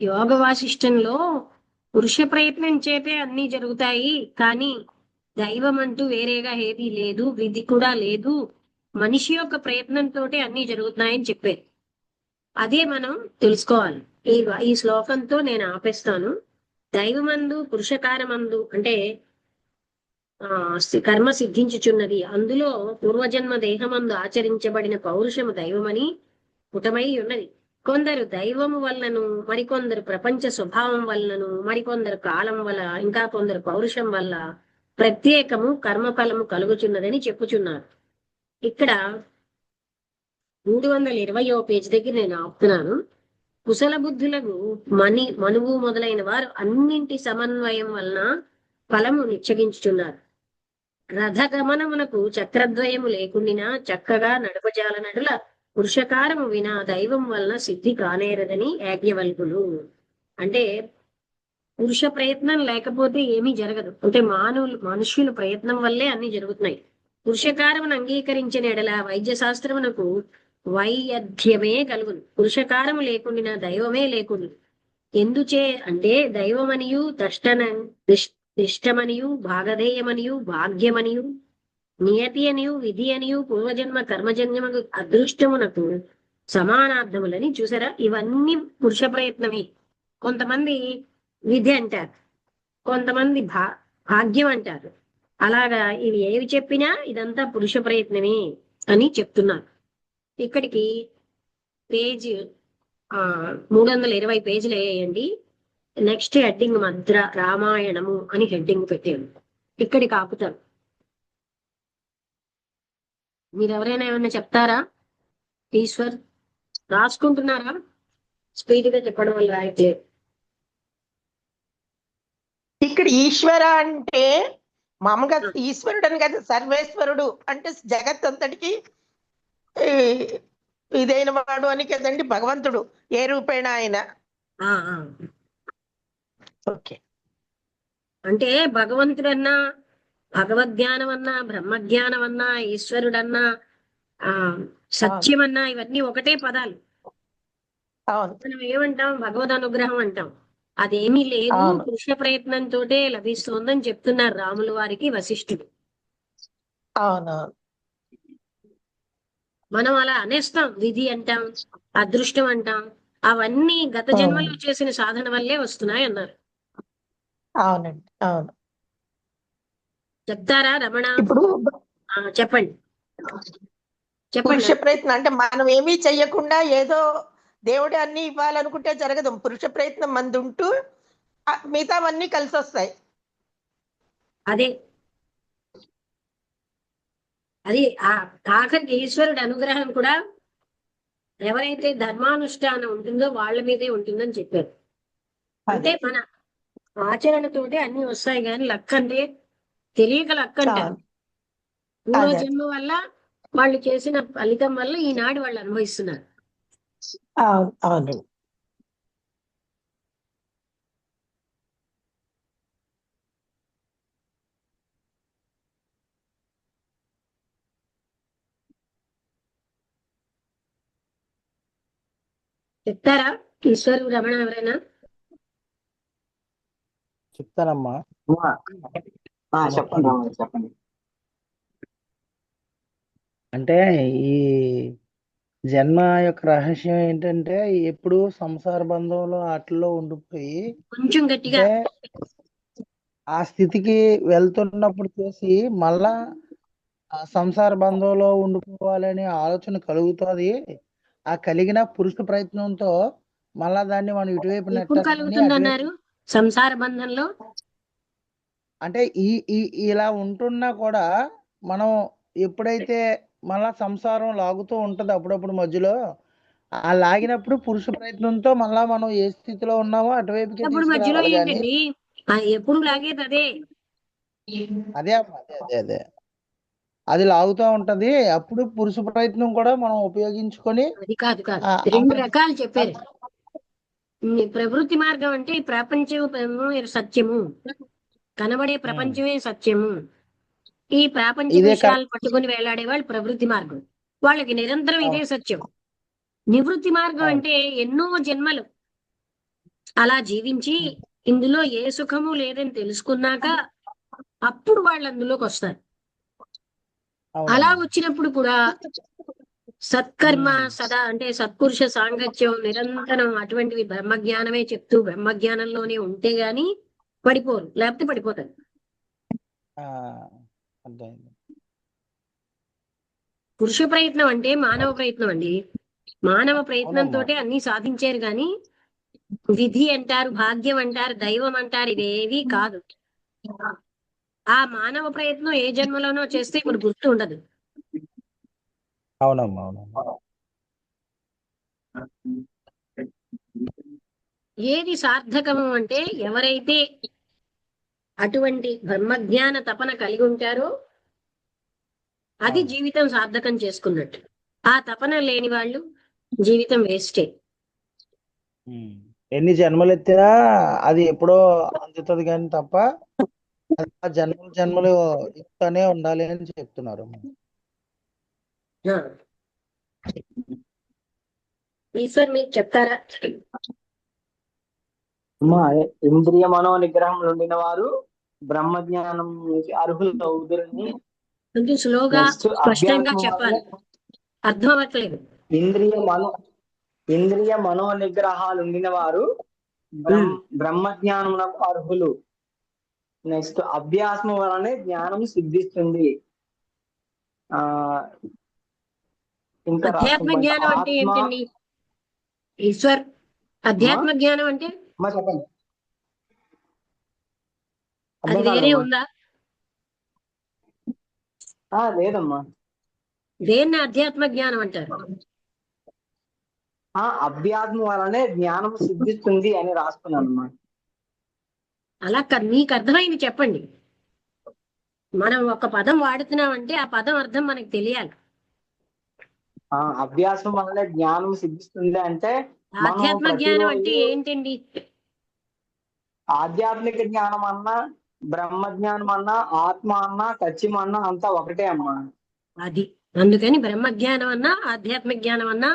యోగ వాసిష్టంలో పురుష ప్రయత్నం చేతే అన్ని జరుగుతాయి, కానీ దైవం అంటూ వేరేగా ఏది లేదు, విధి కూడా లేదు, మనిషి యొక్క ప్రయత్నంతో అన్ని జరుగుతున్నాయని చెప్పారు. అదే మనం తెలుసుకోవాలి. ఈ ఈ శ్లోకంతో నేను ఆపేస్తాను. దైవమందు పురుషకారమందు అంటే కర్మ సిద్ధించుచున్నది, అందులో పూర్వజన్మ దేహమందు ఆచరించబడిన పౌరుషము దైవమని పుటమై ఉన్నది. కొందరు దైవము వలనను, మరికొందరు ప్రపంచ స్వభావం వలనను, మరికొందరు కాలం వల్ల, ఇంకా కొందరు పౌరుషం వల్ల ప్రత్యేకము కర్మఫలము కలుగుచున్నదని చెప్పుచున్నారు. ఇక్కడ 320వ పేజీ దగ్గర నేను ఆపుతున్నాను. కుశల బుద్ధులకు మనువు మొదలైన వారు అన్నింటి సమన్వయం వలన ఫలము నిశ్చయించుచున్నారు. రథగమనమునకు చక్రద్వయము లేకుండినా చక్కగా నడుపజాలనడుల పురుషకారము వినా దైవం వలన సిద్ధి కానేరదని యాజ్ఞవల్కులు. అంటే పురుష ప్రయత్నం లేకపోతే ఏమీ జరగదు. అంటే మనుష్యుల ప్రయత్నం వల్లే అన్ని జరుగుతున్నాయి. పురుషకారమును అంగీకరించిన ఎడల వైద్య శాస్త్రమునకు వైయధ్యమే కలుగును. పురుషకారము లేకుండినా దైవమే లేకుండు. ఎందుచే అంటే దైవమనియు ఇష్టమనియు భాగధేయమనియు భాగ్యమనియు నియతి అనియు విధి అనియు పూర్వజన్మ కర్మజన్యము అదృష్టమునకు సమానార్థములని చూసారా. ఇవన్నీ పురుష ప్రయత్నమే. కొంతమంది విధి అంటారు, కొంతమంది భాగ్యం అంటారు. అలాగా ఇవి ఏవి చెప్పినా ఇదంతా పురుష ప్రయత్నమే అని చెప్తున్నారు. ఇక్కడికి పేజ్ 320 పేజీలు వేయండి. నెక్స్ట్ హెడ్డింగ్ మంత్ర రామాయణము అని హెడ్డింగ్ పెట్టాను. ఇక్కడికి ఆపుతాను. మీరు ఎవరైనా ఏమైనా చెప్తారా? ఈశ్వర్ రాసుకుంటున్నారా? స్పీడ్ గా చెప్పడం వల్ల రాయట్లేదు. ఇక్కడ ఈశ్వర అంటే మామూలుగా ఈశ్వరుడు అని కదా, సర్వేశ్వరుడు అంటే జగత్ అంతటికి ఇదైన వాడు అని కదండి భగవంతుడు, ఏ రూపేణ ఆయన. ఓకే, అంటే భగవంతుడన్నా, భగవద్జ్ఞానం అన్నా, బ్రహ్మజ్ఞానం అన్నా, ఈశ్వరుడన్నా, సత్యమన్నా ఇవన్నీ ఒకటే పదాలు. మనం ఏమంటాం? భగవద్ అనుగ్రహం అంటాం. అదేమీ లేదు, పురుష ప్రయత్నంతో లభిస్తోందని చెప్తున్నారు రాముల వారికి వశిష్ఠుడు. మనం అలా అనేస్తాం, విధి అంటాం, అదృష్టం అంటాం. అవన్నీ గత జన్మలో చేసిన సాధన వల్లే వస్తున్నాయి అన్నారు. అవునండి, అవును. చెప్తారా రమణ? ఇప్పుడు చెప్పండి. పురుష ప్రయత్నం అంటే మనం ఏమీ చెయ్యకుండా ఏదో దేవుడు అన్ని ఇవ్వాలనుకుంటే జరగదు. పురుష ప్రయత్నం మంది ఉంటూ మిగతావన్నీ కలిసి వస్తాయి. అదే అది ఆఖరికి ఈశ్వరుడి అనుగ్రహం కూడా ఎవరైతే ధర్మానుష్ఠానం ఉంటుందో వాళ్ళ మీదే ఉంటుందని చెప్పారు. అంటే మన ఆచరణతోటే అన్ని వస్తాయి, కానీ లక్ అంటే తెలియక లక్ అంటారు. పూర్వజన్మ వల్ల వాళ్ళు చేసిన ఫలితం వల్ల ఈనాడు వాళ్ళు అనుభవిస్తున్నారు. అవును. చెప్తారా ఈశ్వరు రమణ ఎవరైనా? చెప్తానమ్మా. చెప్పండి చెప్పండి. అంటే ఈ జన్మ యొక్క రహస్యం ఏంటంటే ఎప్పుడు సంసార బంధంలో వాటిల్లో ఉండిపోయి కొంచెం గట్టిగా ఆ స్థితికి వెళ్తున్నప్పుడు చేసి మళ్ళా ఆ సంసార బంధంలో ఉండిపోవాలనే ఆలోచన కలుగుతుంది. ఆ కలిగిన పురుష ప్రయత్నంతో మళ్ళా దాన్ని మనం ఇటువైపు కలుగుతుందన్నారు. సంసార బంధంలో అంటే ఇలా ఉంటున్నా కూడా మనం ఎప్పుడైతే మళ్ళా సంసారం లాగుతూ ఉంటది అప్పుడప్పుడు మధ్యలో, ఆ లాగినప్పుడు పురుష ప్రయత్నంతో మళ్ళా మనం ఏ స్థితిలో ఉన్నామో అటువైపుకి ఎప్పుడు లాగేది అదే. అదే అదే అది లాగుతూ ఉంటది. అప్పుడు పురుష ప్రయత్నం కూడా మనం ఉపయోగించుకొని అది కాదు 2 రకాలు చెప్పారు. ప్రవృత్తి మార్గం అంటే ప్రపంచము సత్యము, కనబడే ప్రపంచమే సత్యము. ఈ ప్రాపంచ విషయాలు పట్టుకుని వేలాడే వాళ్ళు ప్రవృత్తి మార్గం, వాళ్ళకి నిరంతరం ఇదే సత్యం. నివృత్తి మార్గం అంటే ఎన్నో జన్మలు అలా జీవించి ఇందులో ఏ సుఖము లేదని తెలుసుకున్నాక అప్పుడు వాళ్ళు అందులోకి వస్తారు. అలా అవునమ్మా. వచ్చినప్పుడు కూడా సత్కర్మ సదా అంటే సత్పురుష సాంగత్యం నిరంతరం అటువంటివి బ్రహ్మజ్ఞానమే చెప్తూ బ్రహ్మజ్ఞానంలోనే ఉంటే గాని పడిపోరు, లేకపోతే పడిపోతారు. ఆ, అర్థమైంది. పురుష ప్రయత్నం అంటే మానవ ప్రయత్నం అండి. మానవ ప్రయత్నంతో అవునమ్మా. అన్ని సాధించారు గాని విధి అంటారు, భాగ్యం అంటారు, దైవం అంటారు, ఇవేవి కాదు. ఆ మానవ ప్రయత్నం ఏ జన్మలోనో చేస్తే ఇప్పుడు గుర్తు ఉండదు. అవునమ్మా. అవునమ్మా. ఏది సార్థకము అంటే ఎవరైతే అటువంటి బ్రహ్మజ్ఞాన తపన కలిగి ఉంటారో అది అవును. జీవితం సార్థకం చేసుకున్నట్టు. ఆ తపన లేని వాళ్ళు జీవితం వేస్టే. ఎన్ని జన్మలు ఎత్తినా అది ఎప్పుడో అందుతుంది కానీ తప్ప అది ఆ జన్మలు జన్మలు ఇస్తూనే ఉండాలి అని చెప్తున్నారు. ఆ. ఈశ్వర్ మీరు చెప్తారా? ఇంద్రియ మనో నిగ్రహం ఉండిన వారు బ్రహ్మజ్ఞానం అర్హులు అవుతారని. కొంచెం స్లోగా నెక్స్ట్ స్పష్టంగా అభ్యాసం వల్ల చెప్పాలి, అర్థం అవ్వట్లేదు. ఇంద్రియ మనో నిగ్రహాలు ఉండిన వారు బ్రహ్మజ్ఞానమునకు అర్హులు. నెక్స్ట్ అభ్యాసం వలనే జ్ఞానం సిద్ధిస్తుంది. ఆ ఇంకా అధ్యాత్మ రాష్ట్రం జ్ఞానం అంటే ఆత్మ. ఏమిటండి ఈశ్వర్? అధ్యాత్మ జ్ఞానం అంటే చెప్పండి. అది అర్థం వేరే కాదమ్మా. ఉందా? లేదమ్మా. దేన్ని అధ్యాత్మ జ్ఞానం అంటారు? అభ్యాసం వలనే జ్ఞానం సిద్ధిస్తుంది అని రాసుకున్నాను అమ్మా. అలా మీకు అర్థమైంది చెప్పండి. మనం ఒక పదం వాడుతున్నామంటే ఆ పదం అర్థం మనకు తెలియాలి. అభ్యాసం వల్లనే జ్ఞానం సిద్ధిస్తుంది అంటే మనం ఆధ్యాత్మ జ్ఞానం అంటే ప్రతిరోజు ఏంటండి? ఆధ్యాత్మిక జ్ఞానం అన్నా, బ్రహ్మ జ్ఞానం అన్నా, ఆత్మ అన్నా, సత్యం అన్నా అంతా ఒకటే అమ్మా. అది అందుకని బ్రహ్మ జ్ఞానం అన్నా ఆధ్యాత్మిక జ్ఞానం అన్నా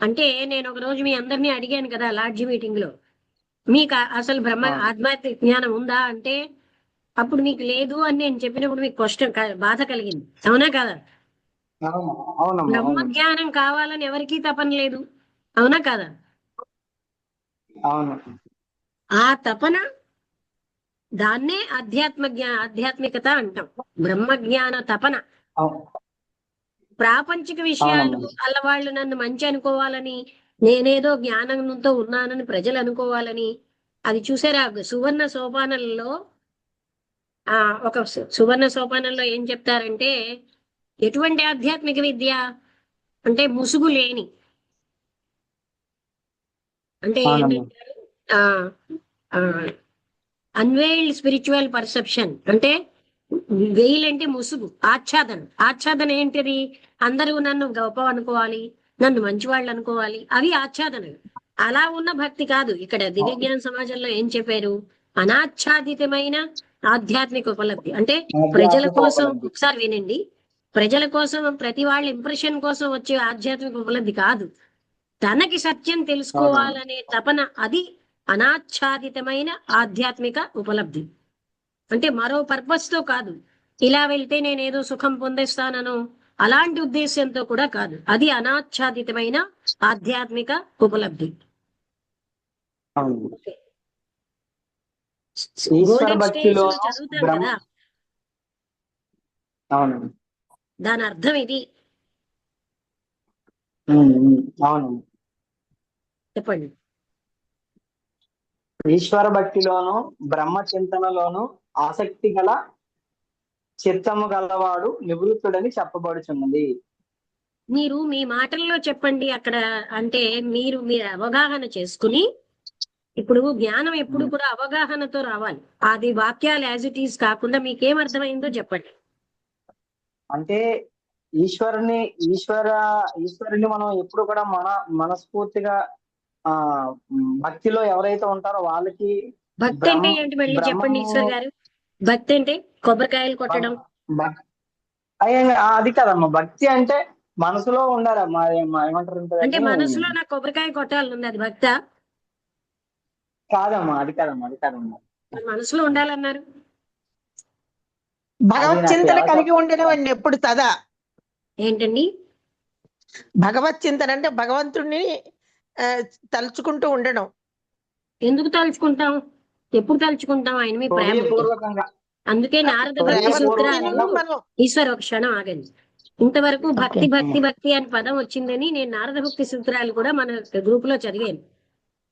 అంటే నేను ఒక రోజు మీ అందరినీ అడిగాను కదా లాడ్జి మీటింగ్ లో, మీకు అసలు ఆధ్యాత్మిక జ్ఞానం ఉందా అంటే అప్పుడు మీకు లేదు అని నేను చెప్పినప్పుడు మీకు కష్టం బాధ కలిగింది, అవునా కదా? అవునమ్మా. బ్రహ్మ జ్ఞానం కావాలని ఎవరికీ తపన లేదు, అవునా కదా? అవును. ఆ తపన దాన్నే ఆధ్యాత్మికత అంటాం. బ్రహ్మ జ్ఞాన తపన. ప్రాపంచిక విషయాలు అల్లవాళ్ళు నన్ను మంచి అనుకోవాలని, నేనేదో జ్ఞానంతో ఉన్నానని ప్రజలు అనుకోవాలని, అది చూసారా సువర్ణ సోపానంలో ఒక సువర్ణ సోపానంలో ఏం చెప్తారంటే ఎటువంటి ఆధ్యాత్మిక విద్య అంటే ముసుగు లేని, అంటే ఏంటంటే అన్వెయిల్డ్ స్పిరిచువల్ పర్సెప్షన్, అంటే వెయిల్ అంటే ముసుగు, ఆచ్ఛాదన. ఆచ్ఛాదన ఏంటిది? అందరూ నన్ను గొప్ప అనుకోవాలి, నన్ను మంచివాళ్ళు అనుకోవాలి, అవి ఆచ్ఛాదనలు. అలా ఉన్న భక్తి కాదు. ఇక్కడ దివ్యజ్ఞాన సమాజంలో ఏం చెప్పారు? అనాచ్ఛాదితమైన ఆధ్యాత్మిక ఉపలబ్ధి. అంటే ప్రజల కోసం, ఒకసారి వినండి, ప్రజల కోసం ప్రతి వాళ్ళ ఇంప్రెషన్ కోసం వచ్చే ఆధ్యాత్మిక ఉపలబ్ధి కాదు. తనకి సత్యం తెలుసుకోవాలనే తపన, అది అనాచ్ఛాదితమైన ఆధ్యాత్మిక ఉపలబ్ధి. అంటే మరో పర్పస్ తో కాదు, ఇలా వెళ్తే నేనేదో సుఖం పొందేస్తానను అలాంటి ఉద్దేశంతో కూడా కాదు. అది అనాచ్ఛాదితమైన ఆధ్యాత్మిక ఉపలబ్ధి. గోల్డెన్ స్టేజ్ లో చదువుతాం కదా, దాని అర్థం ఇది. అవును. చెప్పండి. ఈశ్వర భక్తిలోను బ్రహ్మ చింతనలోను ఆసక్తి గల చిత్తము గలవాడు నివృత్తుడని చెప్పబడుచున్నది. మీరు మీ మాటల్లో చెప్పండి అక్కడ. అంటే మీరు అవగాహన చేసుకుని, ఇప్పుడు జ్ఞానం ఎప్పుడు కూడా అవగాహనతో రావాలి, అది వాక్యాలు యాజ్ ఇట్ ఈస్ కాకుండా మీకేం అర్థమైందో చెప్పండి. అంటే ఈశ్వరుని మనం ఎప్పుడు కూడా మనస్ఫూర్తిగా భక్తిలో ఎవరైతే ఉంటారో వాళ్ళకి. భక్తి అంటే ఏంటి మళ్ళీ చెప్పండి ఈశ్వర్ గారు? భక్తి అంటే కొబ్బరికాయలు కొట్టడం అది కదమ్మా. భక్తి అంటే మనసులో ఉండాలమ్మా. ఏమంటారు అంటే మనసులో నాకు కొబ్బరికాయ కొట్టాలని ఉంది, అది భక్త? కాదమ్మా, అది కాదమ్మా. మరి మనసులో ఉండాలన్నారు. భగవత్ నాకు చింతన ఎలా కలిగి చెప్పాలి? ఉండడం అండి ఎప్పుడు సదా. ఏంటండి? భగవత్ చింతన అంటే భగవంతుడిని తలుచుకుంటూ ఉండడం. ఎందుకు తలుచుకుంటాం? ఎప్పుడు తలుచుకుంటాం? ఆయన మీ ప్రేమ ఉంటే. హృదయపూర్వకంగా అందుకే నారద భక్తి ప్రేమ సూత్రాలు. మనం ఈశ్వర్ ఒక క్షణం ఆగండి. ఇంతవరకు భక్తి ఓకే. భక్తి భక్తి అని పదం వచ్చిందని నేను నారద భక్తి సూత్రాలు కూడా మన గ్రూప్ లో చదివాను.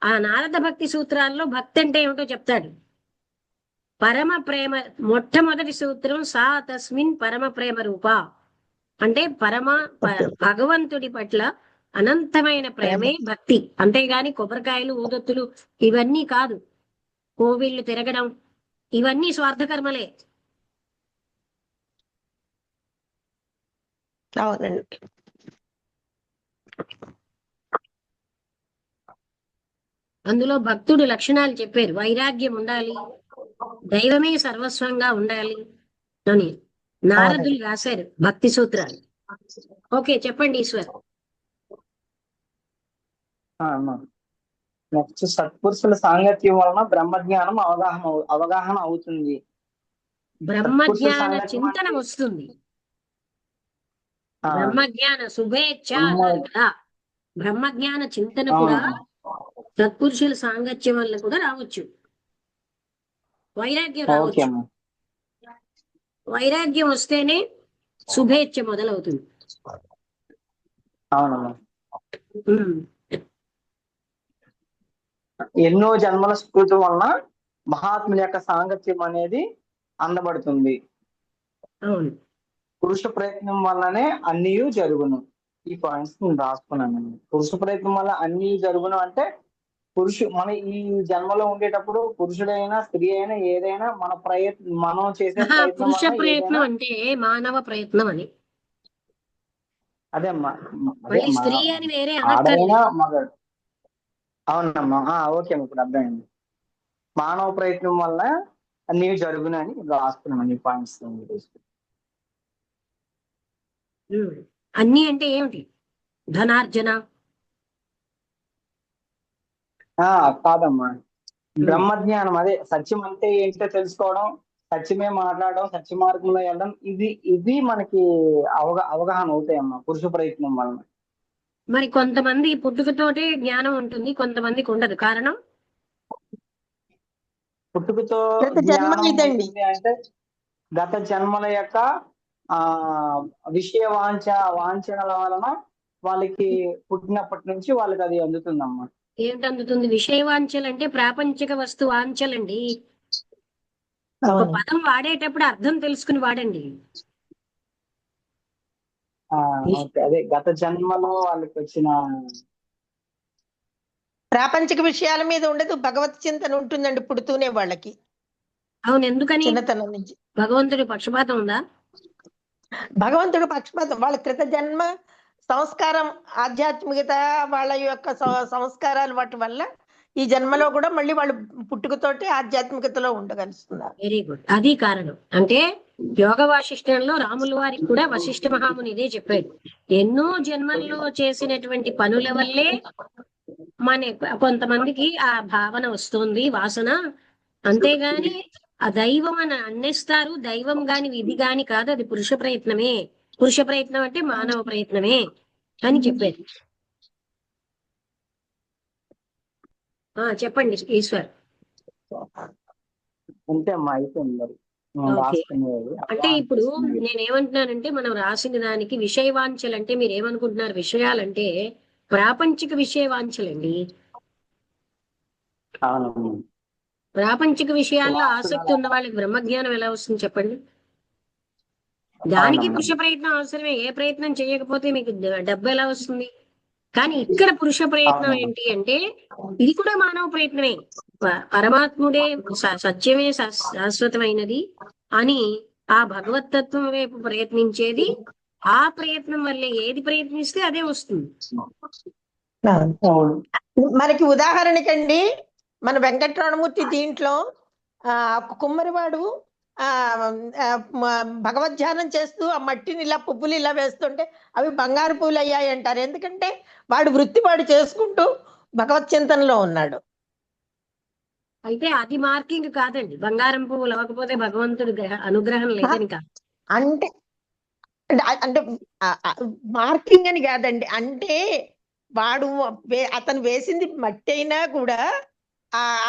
ఆ నారద భక్తి సూత్రాల్లో భక్తి అంటే ఏమిటో చెప్తాడు. పరమ ప్రేమ, మొట్టమొదటి సూత్రం సా తస్మిన్ పరమ ప్రేమ రూప, అంటే భగవంతుడి పట్ల అనంతమైన ప్రేమే భక్తి. అంతేగాని కొబ్బరికాయలు ఊదొత్తులు ఇవన్నీ కాదు. కోవిళ్ళు తిరగడం ఇవన్నీ స్వార్థకర్మలే. అవునండి. అందులో భక్తుడు లక్షణాలు చెప్పారు. వైరాగ్యం ఉండాలి, దైవమే సర్వస్వంగా ఉండాలి అని నారదులు రాశారు భక్తి సూత్రాలు. ఓకే, చెప్పండి ఈశ్వర్. నెక్స్ట్, సత్పురుషుల సాంగత్యం వలన బ్రహ్మజ్ఞానం అవగాహన అవుతుంది. బ్రహ్మజ్ఞాన చింతన వస్తుంది. బ్రహ్మజ్ఞాన శుభేచ్ఛ అన్నారు కదా. బ్రహ్మజ్ఞాన చింతన కూడా సత్పురుషుల సాంగత్యం వల్ల కూడా రావచ్చు. వైరాగ్యం రావచ్చు. వైరాగ్యం వస్తేనే శుభేచ్ఛ మొదలవుతుంది. అవునమ్మా. ఎన్నో జన్మల స్ఫూర్తి వలన మహాత్ముల యొక్క సాంగత్యం అనేది అందబడుతుంది. అవును. పురుష ప్రయత్నం వల్లనే అన్నీ జరుగును. ఈ పాయింట్స్ నేను రాసుకున్నాను. పురుష ప్రయత్నం వల్ల అన్ని జరుగును అంటే మన ఈ జన్మలో ఉండేటప్పుడు పురుషుడైనా స్త్రీ అయినా ఏదైనా మనం చేసే ప్రయత్నం పురుష వల్ల ప్రయత్నం ఏదైనా, అంటే మానవ ప్రయత్నం అని. అదే అమ్మా, మళ్ళీ స్త్రీ అని వేరే ఆడైనా అనక్కర్లేదు. మగ. అవునమ్మా, ఓకే అమ్మా, ఇప్పుడు అర్థమైంది. మానవ ప్రయత్నం వల్ల అన్ని జరుగును అని రాసుకున్నాను ఈ పాయింట్స్. అన్ని అంటే ఏమిటి? ధనార్జన కాదమ్మా, బ్రహ్మజ్ఞానం, అదే సత్యం అంటే ఏంటో తెలుసుకోవడం, సత్యమే మాట్లాడడం, సత్య మార్గంలో వెళ్ళడం, ఇది మనకి అవగాహన అవుతాయమ్మా పురుష ప్రయత్నం వలన. మరి కొంతమంది పుట్టుకతోటే జ్ఞానం ఉంటుంది, కొంతమందికి ఉండదు. కారణం పుట్టుకతో జన్మ జ్ఞానం ఇదండి. ఉంటుంది అంటే గత జన్మల యొక్క విషయ వాంఛనల వలన వాళ్ళకి పుట్టినప్పటి నుంచి వాళ్ళకి అది అందుతుందమ్మా. ఏమిటి అందుతుంది? విషయ వాంఛలు అంటే ప్రాపంచిక వస్తు వాంఛలండి. ఒక పదం వాడేటప్పుడు అర్థం తెలుసుకుని వాడండి. అదే గత జన్మలో వాళ్ళకి వచ్చిన ప్రాపంచిక విషయాల మీద ఉండదు, భగవత్ చింతన ఉంటుందండి పుడుతూనే వాళ్ళకి. అవును. ఎందుకని? చిన్నతనం నుంచి. భగవంతుడి పక్షపాతం ఉందా? భగవంతుడు పక్షపాతం, వాళ్ళ క్రిత జన్మ సంస్కారం, ఆధ్యాత్మికత, వాళ్ళ యొక్క సంస్కారాలు వాటి వల్ల ఈ జన్మలో కూడా మళ్ళీ వాళ్ళు పుట్టుకతోటి ఆధ్యాత్మికతలో ఉండగలుగుతున్నారు. Very good. అది కారణం. అంటే యోగ వాసిష్టంలో రాముల వారికి కూడా వశిష్ఠ మహాముని ఇదే చెప్పాడు. ఎన్నో జన్మల్లో చేసినటువంటి పనుల వల్లే కొంతమందికి ఆ భావన వస్తుంది, వాసన. అంతేగాని ఆ దైవం అని అన్నేస్తారు. దైవం గాని విధి గాని కాదు, అది పురుష ప్రయత్నమే. పురుష ప్రయత్నం అంటే మానవ ప్రయత్నమే అని చెప్పారు. చెప్పండి ఈశ్వర్. అంతే అమ్మా, అయిపోయింది మరి. అంటే ఇప్పుడు నేనేమంటున్నానంటే, మనం రాసిన దానికి విషయ వాంఛలు అంటే మీరు ఏమనుకుంటున్నారు? విషయాలంటే ప్రాపంచిక విషయ వాంఛలండి. ప్రాపంచిక విషయాల్లో ఆసక్తి ఉన్న వాళ్ళకి బ్రహ్మజ్ఞానం ఎలా వస్తుంది చెప్పండి? దానికి పురుష ప్రయత్నం అవసరమే. ఏ ప్రయత్నం చేయకపోతే మీకు డబ్బు ఎలా వస్తుంది? కానీ ఇక్కడ పురుష ప్రయత్నం ఏంటి అంటే ఇది కూడా మానవ ప్రయత్నమే. పరమాత్ముడే సత్యమే శాశ్వతమైనది అని ఆ భగవతత్వం వైపు ప్రయత్నించేది. ఆ ప్రయత్నం వల్లే ఏది ప్రయత్నిస్తే అదే వస్తుంది. మనకి ఉదాహరణకండి, మన వెంకటరమణమూర్తి దీంట్లో కుమ్మరివాడు భగవద్ధ్యానం చేస్తూ ఆ మట్టిని ఇలా పువ్వులు ఇలా వేస్తుంటే అవి బంగారు పువ్వులు అయ్యాయి అంటారు. ఎందుకంటే వాడు వృత్తి వాడు చేసుకుంటూ భగవత్ చింతనలో ఉన్నాడు. అయితే అది మార్కింగ్ కాదండి. బంగారం పువ్వు లవకపోతే భగవంతుడి అనుగ్రహం లేదని కాదు. అంటే అంటే మార్కింగ్ అని కాదండి. అంటే వాడు అతను వేసింది మట్టి అయినా కూడా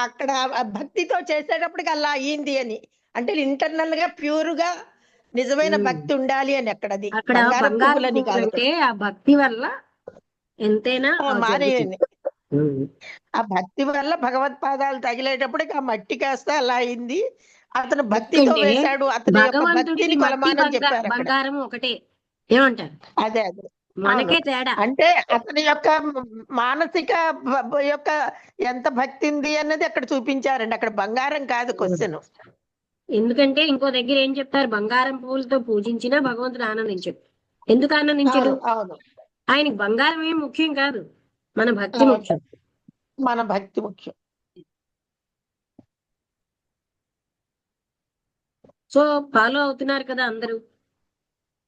అక్కడ భక్తితో చేసేటప్పటికి అలా అయ్యింది అని. అంటే ఇంటర్నల్ గా ప్యూర్ గా నిజమైన భక్తి ఉండాలి అని అక్కడది. అక్కడ బంగారం బంగారం పువ్వులని పువ్వులు కాదు. అంటే ఆ భక్తి వల్ల ఎంతైనా మారి జరుగుతుంది. ఆ భక్తి వల్ల భగవత్పాదాలు తగిలేటప్పటికి ఆ మట్టి కాస్త అలా అయింది. అతను భక్తితో ఎందుకంటే వేశాడు. అతని యొక్క భగవంతుడికి భక్తిని మట్టి కొలమానని చెప్పారు అక్కడ. బంగారం ఒకటే. ఏమంటారు? అదే అదే మనకే అవును. తేడా. అంటే అతని యొక్క మానసిక యొక్క ఎంత భక్తి ఉంది అన్నది అక్కడ చూపించారండి. అక్కడ బంగారం కాదు క్వశ్చన్. ఎందుకంటే ఇంకో దగ్గర ఏం చెప్తారు, బంగారం పువ్వులతో పూజించినా భగవంతుడు ఆనందించడు. ఎందుకు ఆనందించడు? అవును అవును ఆయనకి బంగారం ఏం ముఖ్యం కాదు, మన భక్తి అవును. ముఖ్యం. మన భక్తి ముఖ్యం. సో ఫాలో అవుతున్నారు కదా అందరూ?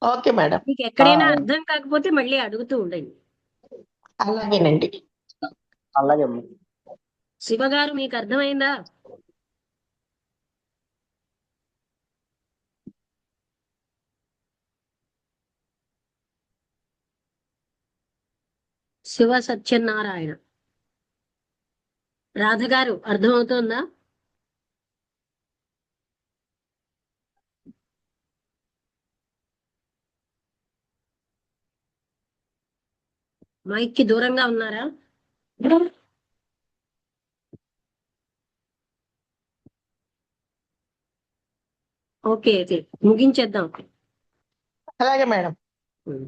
ఓకే మేడం, మీకు ఎక్కడైనా ఆ. అర్థం కాకపోతే మళ్ళీ అడుగుతూ ఉండండి. అలాగేనండి. అలాగే అమ్మ. శివ గారు మీకు అర్థమైందా? శివ సత్యనారాయణ. రాధ గారు అర్థమవుతోందా? మైక్ కి దూరంగా ఉన్నారా? ఓకే, అయితే ముగించేద్దాం. అలాగే మేడం. ఉం.